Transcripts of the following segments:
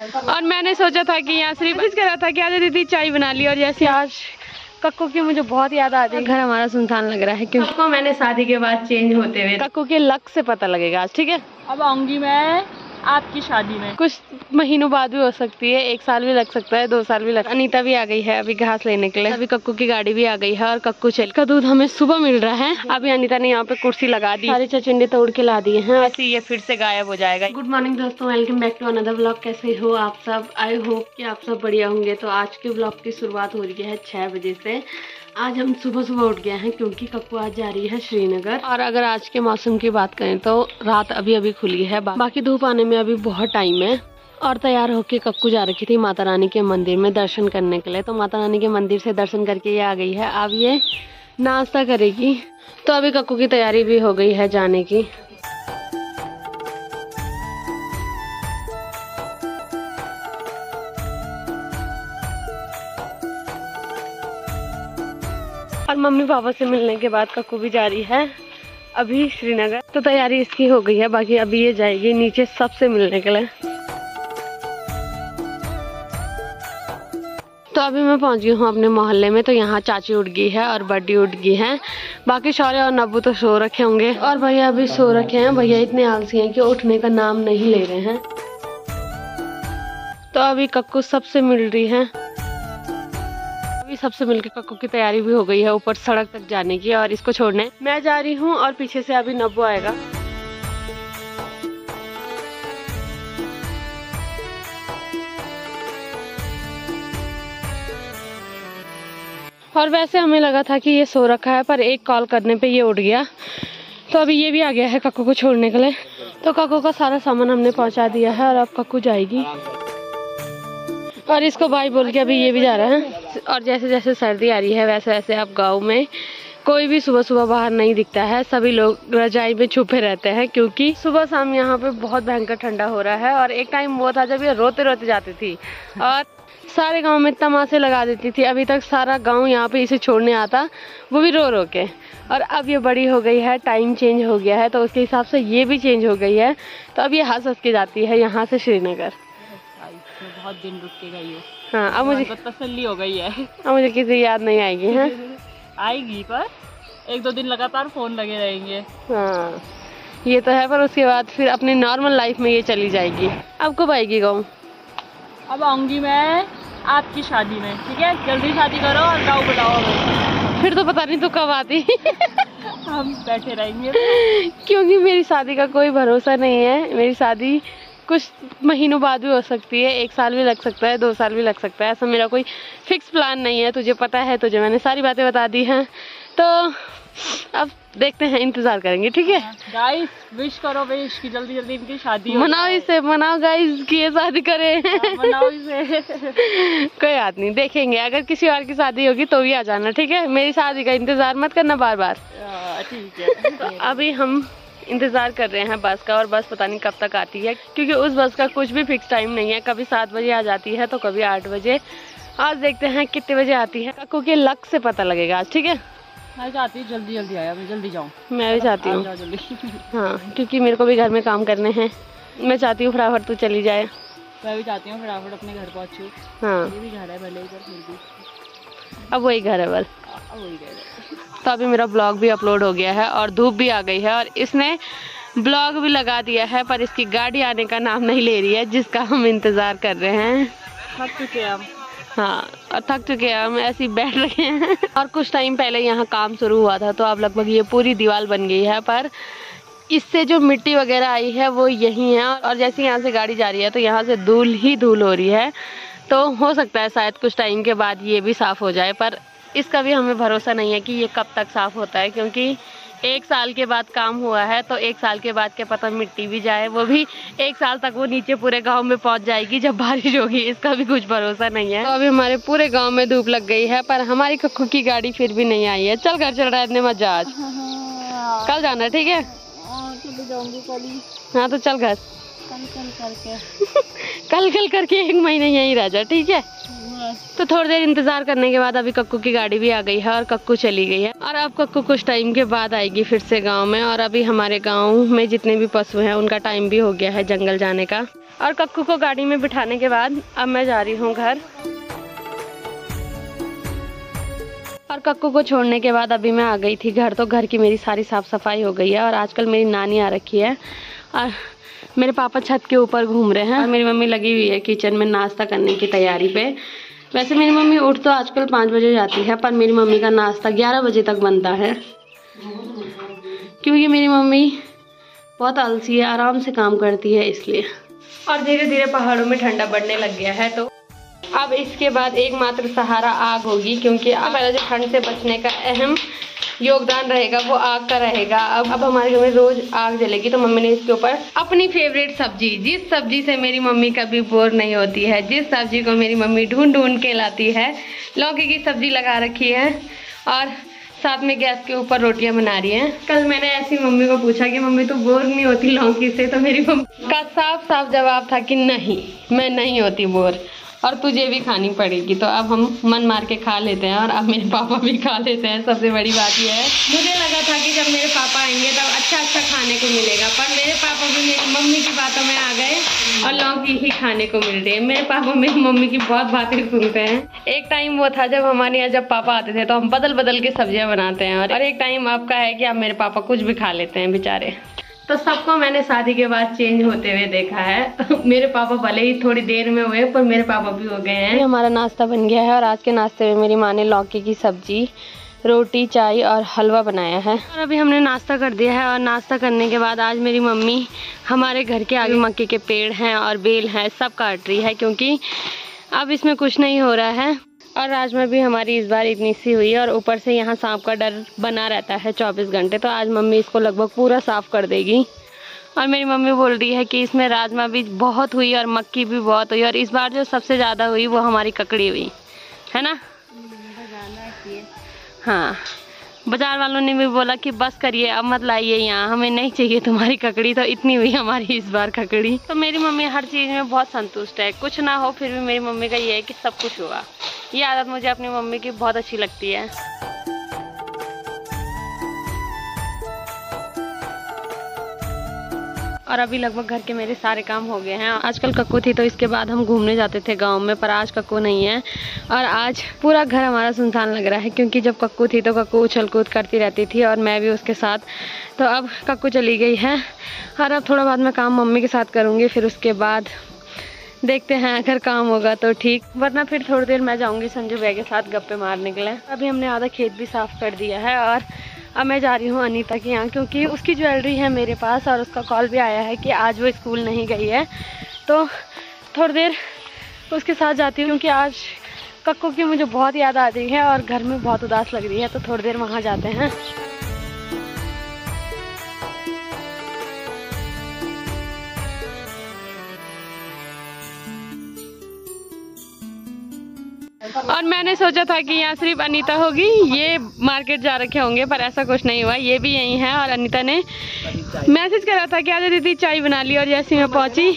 और मैंने सोचा था कि यहाँ सिर्फ कह रहा था कि आज दीदी चाय बना ली, और जैसे आज कक्कू की मुझे बहुत याद आ रही है। घर हमारा सुनसान लग रहा है क्योंकि मैंने शादी के बाद चेंज होते हुए कक्कू के लक से पता लगेगा आज। ठीक है, अब आऊंगी मैं आपकी शादी में, कुछ महीनों बाद भी हो सकती है, 1 साल भी लग सकता है, 2 साल भी लग। अनीता भी आ गई है अभी घास लेने के लिए, अभी कक्कू की गाड़ी भी आ गई है और कक्कू चल का दूध हमें सुबह मिल रहा है। अभी अनीता ने यहाँ पे कुर्सी लगा दी, सारे चचुंडे तोड़ के ला दिए हैं, ऐसे ये फिर से गायब हो जाएगा। गुड मॉर्निंग दोस्तों, welcome back to another blog. कैसे हो आप सब? आई होप कि आप सब बढ़िया होंगे। तो आज के ब्लॉग की शुरुआत हो रही है 6 बजे से। आज हम सुबह सुबह उठ गए हैं क्योंकि कक्कू आज जा रही है श्रीनगर। और अगर आज के मौसम की बात करें तो रात अभी अभी खुली है, बाकी धूप आने में अभी बहुत टाइम है। और तैयार होके कक्कू जा रखी थी माता रानी के मंदिर में दर्शन करने के लिए। तो माता रानी के मंदिर से दर्शन करके ये आ गई है, अब ये नाश्ता करेगी। तो अभी कक्कू की तैयारी भी हो गई है जाने की। और मम्मी पापा से मिलने के बाद कक्कू भी जा रही है अभी श्रीनगर। तो तैयारी इसकी हो गई है, बाकी अभी ये जाएगी नीचे सबसे मिलने के लिए। तो अभी मैं पहुंच गई हूँ अपने मोहल्ले में। तो यहाँ चाची उठ गई है और बड्डी उठ गई है, बाकी शौर्य और नब्बू तो सो रखे होंगे और भैया अभी सो रखे हैं। भैया इतने आलसी हैं कि उठने का नाम नहीं ले रहे हैं। तो अभी कक्कू सबसे मिल रही है, सबसे मिलके कक्कू की तैयारी भी हो गई है ऊपर सड़क तक जाने की, और इसको छोड़ने मैं जा रही हूँ और पीछे से अभी नब्बू आएगा। और वैसे हमें लगा था कि ये सो रखा है, पर एक कॉल करने पे ये उठ गया। तो अभी ये भी आ गया है कक्कू को छोड़ने के लिए। तो कक्कू का सारा सामान हमने पहुँचा दिया है और अब कक्कू जाएगी। और इसको भाई बोल के अभी ये भी जा रहा है। और जैसे जैसे सर्दी आ रही है वैसे वैसे अब गांव में कोई भी सुबह सुबह बाहर नहीं दिखता है, सभी लोग रजाई में छुपे रहते हैं क्योंकि सुबह शाम यहाँ पे बहुत भयंकर ठंडा हो रहा है। और एक टाइम वो था जब ये रोते रोते जाती थी और सारे गांव में तमाशे लगा देती थी। अभी तक सारा गांव यहाँ पे इसे छोड़ने आता, वो भी रो रो के। और अब ये बड़ी हो गई है, टाइम चेंज हो गया है, तो उसके हिसाब से ये भी चेंज हो गई है। तो अब ये हंस हंस के जाती है यहाँ से श्रीनगर। बहुत दिन रुक के गई हो। हाँ, अब मुझे तसल्ली हो गई है। अब मुझे किसी याद नहीं आएगी है आएगी, पर 1-2 दिन लगातार फोन लगे रहेंगे। हाँ ये तो है, पर उसके बाद फिर अपनी नॉर्मल लाइफ में ये चली जाएगी। अब कब आएगी गाँव? अब आऊंगी मैं आपकी शादी में, ठीक है? जल्दी शादी करो और गाँव बुलाओ हमें। फिर तो पता नहीं तो कब आती। हम बैठे रहेंगे क्योंकि मेरी शादी का कोई भरोसा नहीं है। मेरी शादी कुछ महीनों बाद भी हो सकती है, 1 साल भी लग सकता है, 2 साल भी लग सकता है। ऐसा मेरा कोई फिक्स प्लान नहीं है। तुझे पता है, तुझे मैंने सारी बातें बता दी हैं। तो अब देखते हैं, इंतजार करेंगे। ठीक है गाइस, विश करो विश कि जल्दी जल्दी इनकी शादी हो। मनाओ इसे, मनाओ गाइस कि ये शादी करे। मनाओ इसे। कोई बात नहीं, देखेंगे। अगर किसी और की शादी होगी तो भी आ जाना, ठीक है? मेरी शादी का इंतजार मत करना बार बार। ठीक है। तो अभी हम इंतजार कर रहे हैं बस का, और बस पता नहीं कब तक आती है क्योंकि उस बस का कुछ भी फिक्स टाइम नहीं है। कभी 7 बजे आ जाती है तो कभी 8 बजे। आज देखते हैं कितने बजे आती है, कक्कू के लक से पता लगेगा आज। ठीक है, मैं चाहती हूँ जल्दी जल्दी आया, मैं जल्दी जाऊँ। मैं भी चाहती हूँ हाँ, क्योंकि मेरे को भी घर में काम करने हैं। मैं चाहती हूँ फटाफट तू चली जाए। मैं भी चाहती हूँ फटाफट अपने घर पहुँचूँ। हाँ, ये भी घर है भले इधर, फिर भी अब वही घर है बल। वही घर है। तो अभी मेरा ब्लॉग भी अपलोड हो गया है और धूप भी आ गई है और इसने ब्लॉग भी लगा दिया है, पर इसकी गाड़ी आने का नाम नहीं ले रही है जिसका हम इंतजार कर रहे हैं। थक चुके हैं हम। हाँ, और थक चुके हैं हम, ऐसे ही बैठ रखे हैं। और कुछ टाइम पहले यहाँ काम शुरू हुआ था, तो अब लगभग ये पूरी दीवार बन गई है, पर इससे जो मिट्टी वगैरह आई है वो यही है। और जैसे यहाँ से गाड़ी जा रही है तो यहाँ से धूल ही धूल हो रही है। तो हो सकता है शायद कुछ टाइम के बाद ये भी साफ हो जाए, पर इसका भी हमें भरोसा नहीं है कि ये कब तक साफ होता है, क्योंकि 1 साल के बाद काम हुआ है। तो 1 साल के बाद क्या पता मिट्टी भी जाए, वो भी 1 साल तक वो नीचे पूरे गांव में पहुंच जाएगी जब बारिश होगी। इसका भी कुछ भरोसा नहीं है। तो अभी हमारे पूरे गांव में धूप लग गई है, पर हमारी कक्कू की गाड़ी फिर भी नहीं आई है। चल घर चल रहा है, इतने मत जा आज, कल जाना। ठीक है, चली जाऊंगी कल ही। हाँ तो चल घर, कल करके कल करके 1 महीने यहीं रह जा। ठीक है, तो तो थोड़ी देर इंतजार करने के बाद अभी कक्कू की गाड़ी भी आ गई है और कक्कू चली गई है। और अब कक्कू कुछ टाइम के बाद आएगी फिर से गांव में। और अभी हमारे गांव में जितने भी पशु हैं उनका टाइम भी हो गया है जंगल जाने का। और कक्कू को गाड़ी में बिठाने के बाद अब मैं जा रही हूँ घर। और कक्कू को छोड़ने के बाद अभी मैं आ गई थी घर। तो घर की मेरी सारी साफ सफाई हो गई है। और आजकल मेरी नानी आ रखी है और मेरे पापा छत के ऊपर घूम रहे हैं और मेरी मम्मी लगी हुई है किचन में नाश्ता करने की तैयारी पे। वैसे मेरी मम्मी उठ तो आजकल 5 बजे जाती है, पर मेरी मम्मी का नाश्ता 11 बजे तक बनता है, क्योंकि मेरी मम्मी बहुत आलसी है, आराम से काम करती है इसलिए। और धीरे धीरे पहाड़ों में ठंडा बढ़ने लग गया है। तो अब इसके बाद एकमात्र सहारा आग होगी, क्योंकि अब पहले जो ठंड से बचने का अहम योगदान रहेगा वो आग का रहेगा। अब हमारे घर में रोज आग जलेगी। तो मम्मी ने इसके ऊपर अपनी फेवरेट सब्जी, जिस सब्जी से मेरी मम्मी कभी बोर नहीं होती है, जिस सब्जी को मेरी मम्मी ढूंढ ढूंढ के लाती है, लौकी की सब्जी लगा रखी है और साथ में गैस के ऊपर रोटियां बना रही हैं। कल मैंने ऐसी मम्मी को पूछा कि मम्मी तो बोर नहीं होती लौकी से, तो मेरी मम्मी का साफ साफ जवाब था कि नहीं, मैं नहीं होती बोर और तुझे भी खानी पड़ेगी। तो अब हम मन मार के खा लेते हैं और अब मेरे पापा भी खा लेते हैं। सबसे बड़ी बात यह है, मुझे लगा था कि जब मेरे पापा आएंगे तब अच्छा अच्छा खाने को मिलेगा, पर मेरे पापा भी मेरी मम्मी की बातों में आ गए और लौकी ही खाने को मिल रही है। मेरे पापा मेरी मम्मी की बहुत बातें सुनते हैं। एक टाइम वो था जब हमारे यहाँ जब पापा आते थे तो हम बदल बदल के सब्जियां बनाते हैं, और एक टाइम आपका है कि अब मेरे पापा कुछ भी खा लेते हैं बेचारे। तो सबको मैंने शादी के बाद चेंज होते हुए देखा है। मेरे पापा भले ही थोड़ी देर में हुए, पर मेरे पापा भी हो गए हैं। हमारा नाश्ता बन गया है और आज के नाश्ते में मेरी माँ ने लौकी की सब्जी, रोटी, चाय और हलवा बनाया है। और अभी हमने नाश्ता कर दिया है। और नाश्ता करने के बाद आज मेरी मम्मी हमारे घर के आगे मक्के के पेड़ हैं और बेल हैं, सब काट रही है, क्योंकि अब इसमें कुछ नहीं हो रहा है। और राजमा भी हमारी इस बार इतनी सी हुई है और ऊपर से यहाँ सांप का डर बना रहता है 24 घंटे। तो आज मम्मी इसको लगभग पूरा साफ कर देगी। और मेरी मम्मी बोल रही है कि इसमें राजमा भी बहुत हुई और मक्की भी बहुत हुई, और इस बार जो सबसे ज़्यादा हुई वो हमारी ककड़ी हुई है ना। हाँ, बाजार वालों ने भी बोला कि बस करिए, अब मत लाइए यहाँ, हमें नहीं चाहिए तुम्हारी ककड़ी। तो इतनी हुई हमारी इस बार ककड़ी। तो मेरी मम्मी हर चीज़ में बहुत संतुष्ट है, कुछ ना हो फिर भी मेरी मम्मी का ये है कि सब कुछ हुआ। ये आदत मुझे अपनी मम्मी की बहुत अच्छी लगती है। और अभी लगभग घर के मेरे सारे काम हो गए हैं। आजकल कक्कू थी तो इसके बाद हम घूमने जाते थे गांव में, पर आज कक्कू नहीं है और आज पूरा घर हमारा सुनसान लग रहा है, क्योंकि जब कक्कू थी तो कक्कू उछल कूद करती रहती थी और मैं भी उसके साथ। तो अब कक्कू चली गई है और अब थोड़ा बाद में काम मम्मी के साथ करूँगी, फिर उसके बाद देखते हैं अगर काम होगा तो ठीक, वरना फिर थोड़ी देर मैं जाऊँगी संजू भैया के साथ गप्पे मारने के लिए। अभी हमने आधा खेत भी साफ़ कर दिया है और अब मैं जा रही हूँ अनीता के यहाँ, क्योंकि उसकी ज्वेलरी है मेरे पास और उसका कॉल भी आया है कि आज वो स्कूल नहीं गई है। तो थोड़ी देर उसके साथ जाती हूँ, क्योंकि आज कक्कू की मुझे बहुत याद आ रही है और घर में बहुत उदास लग रही है। तो थोड़ी देर वहाँ जाते हैं। और मैंने सोचा था कि यहाँ सिर्फ अनीता होगी, ये मार्केट जा रखे होंगे, पर ऐसा कुछ नहीं हुआ, ये भी यहीं है। और अनीता ने मैसेज करा था कि आजा दीदी चाय बना ली, और जैसे मैं पहुंची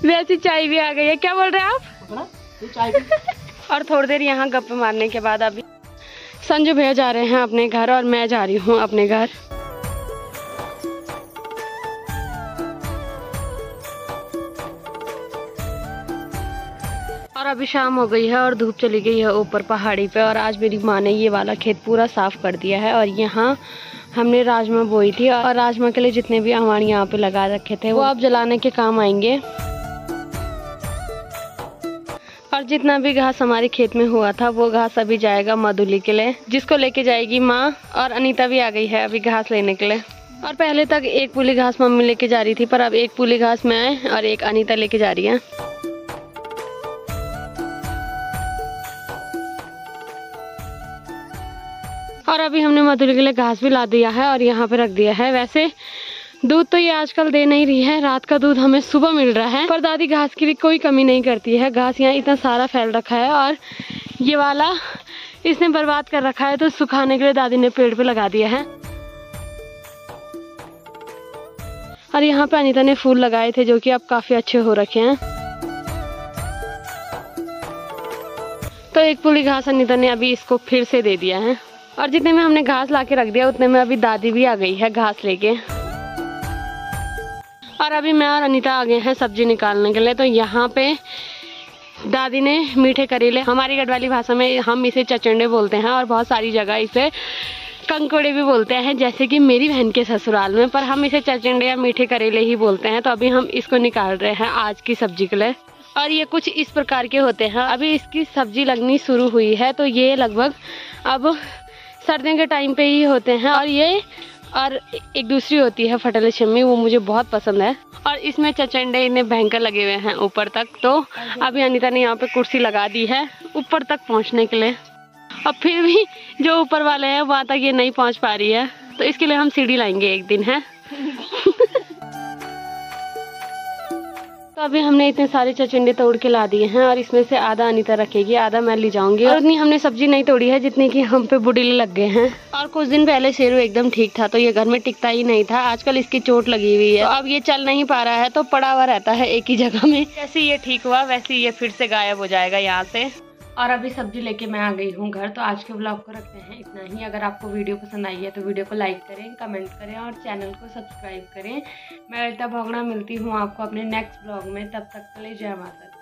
वैसी चाय भी आ गई है। क्या बोल रहे हैं आप? और थोड़ी देर यहाँ गप्पे मारने के बाद अभी संजू भैया जा रहे हैं अपने घर और मैं जा रही हूँ अपने घर। और अभी शाम हो गई है और धूप चली गई है ऊपर पहाड़ी पे। और आज मेरी माँ ने ये वाला खेत पूरा साफ कर दिया है और यहाँ हमने राजमा बोई थी, और राजमा के लिए जितने भी अवाड़ यहाँ पे लगा रखे थे वो अब जलाने के काम आएंगे। और जितना भी घास हमारे खेत में हुआ था वो घास अभी जाएगा मधुली के लिए, जिसको लेके जाएगी माँ। और अनीता भी आ गई है अभी घास लेने के लिए। और पहले तक एक पूली घास मम्मी लेके जा रही थी, पर अब एक पूली घास मैं और एक अनीता लेके जा रही है। और अभी हमने मधुली के लिए घास भी ला दिया है और यहाँ पे रख दिया है। वैसे दूध तो ये आजकल दे नहीं रही है, रात का दूध हमें सुबह मिल रहा है, पर दादी घास की भी कोई कमी नहीं करती है। घास यहाँ इतना सारा फैल रखा है और ये वाला इसने बर्बाद कर रखा है, तो सुखाने के लिए दादी ने पेड़ पे लगा दिया है। और यहाँ पे अनीता ने फूल लगाए थे जो कि अब काफी अच्छे हो रखे हैं। तो एक पूरी घास अनीता ने अभी इसको फिर से दे दिया है, और जितने में हमने घास ला के रख दिया उतने में अभी दादी भी आ गई है घास लेके। और अभी मैं और अनीता आ गए हैं सब्जी निकालने के लिए। तो यहाँ पे दादी ने मीठे करेले, हमारी गढ़वाली भाषा में हम इसे चचंडे बोलते हैं और बहुत सारी जगह इसे कंकोड़े भी बोलते हैं, जैसे कि मेरी बहन के ससुराल में, पर हम इसे चचंडे या मीठे करेले ही बोलते हैं। तो अभी हम इसको निकाल रहे हैं आज की सब्जी के लिए। और ये कुछ इस प्रकार के होते हैं। अभी इसकी सब्जी लगनी शुरू हुई है, तो ये लगभग अब सर्दियों के टाइम पे ही होते हैं। और एक दूसरी होती है फटले छिम्मी, वो मुझे बहुत पसंद है। और इसमें चचंडे इन्हें भयंकर लगे हुए हैं ऊपर तक। तो अभी अनीता ने यहाँ पे कुर्सी लगा दी है ऊपर तक पहुँचने के लिए। अब फिर भी जो ऊपर वाले हैं वहाँ तक ये नहीं पहुँच पा रही है, तो इसके लिए हम सीढ़ी लाएंगे एक दिन है। तो अभी हमने इतने सारे चचंडे तोड़ के ला दिए हैं, और इसमें से आधा अनीता रखेगी, आधा मैं ले जाऊंगी। और उतनी हमने सब्जी नहीं तोड़ी है जितनी कि हम पे बुडीले लग गए हैं। और कुछ दिन पहले शेरू एकदम ठीक था, तो ये घर में टिकता ही नहीं था। आजकल इसकी चोट लगी हुई है, तो अब ये चल नहीं पा रहा है, तो पड़ा हुआ रहता है एक ही जगह में। जैसे ये ठीक हुआ वैसे ये फिर से गायब हो जाएगा यहाँ से। और अभी सब्जी लेके मैं आ गई हूँ घर। तो आज के व्लॉग को रखते हैं इतना ही। अगर आपको वीडियो पसंद आई है तो वीडियो को लाइक करें, कमेंट करें और चैनल को सब्सक्राइब करें। मैं ललिता भोगड़ा मिलती हूँ आपको अपने नेक्स्ट व्लॉग में। तब तक के लिए जय माता दी।